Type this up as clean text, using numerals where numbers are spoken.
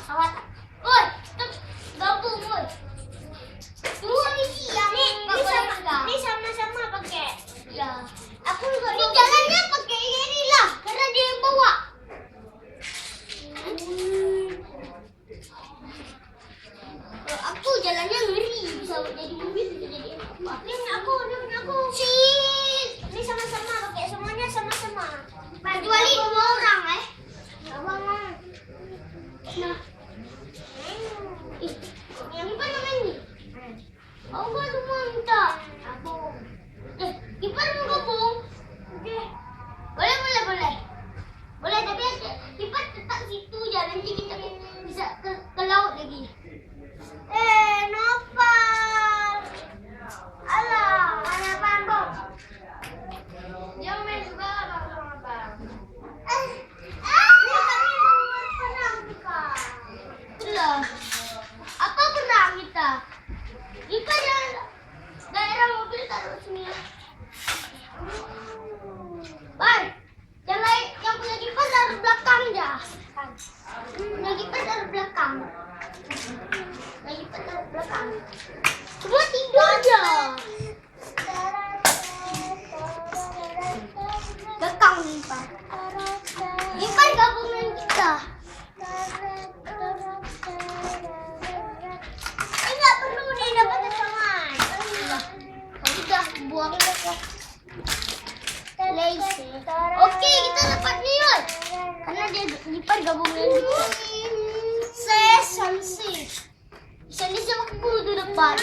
Awat. Oi, gabung oi. Dua biji yang Ini sama-sama pakai. ya. Aku juga ini jalannya pakai ini lah, karena dia yang bawa. Aku jalannya ngeri, bisa jadi mobil, bisa jadi apa. Ini punya aku. Shit. Ini sama-sama pakai, semuanya sama-sama. Kecuali dua orang Abang. Nah. Ih, yang apa namanya ini? Oh, enggak semua minta. Abang. Kiper mau gabung? Oke. Boleh. Boleh, tapi kiper tetap situ aja. Nanti kita bisa ke laut lagi. Novel. Alah, mana Bang? Dia main juga Bang sama Bang. Ini kami mau perang juga. Itulah. Apa perang kita? Kiper yang daerah mobil taruh sini. Bar, yang punya kiper taruh belakang aja. Punya kiper taruh belakang. Semua tidur aja. Belakang lipat. Lipat gabungan kita. Enggak perlu nih dapat tangan. Udah buang lace. Oke, kita dapat neon. Karena dia lipat gabungan kita. Saya Sansi. Sansi sama aku tuh depan.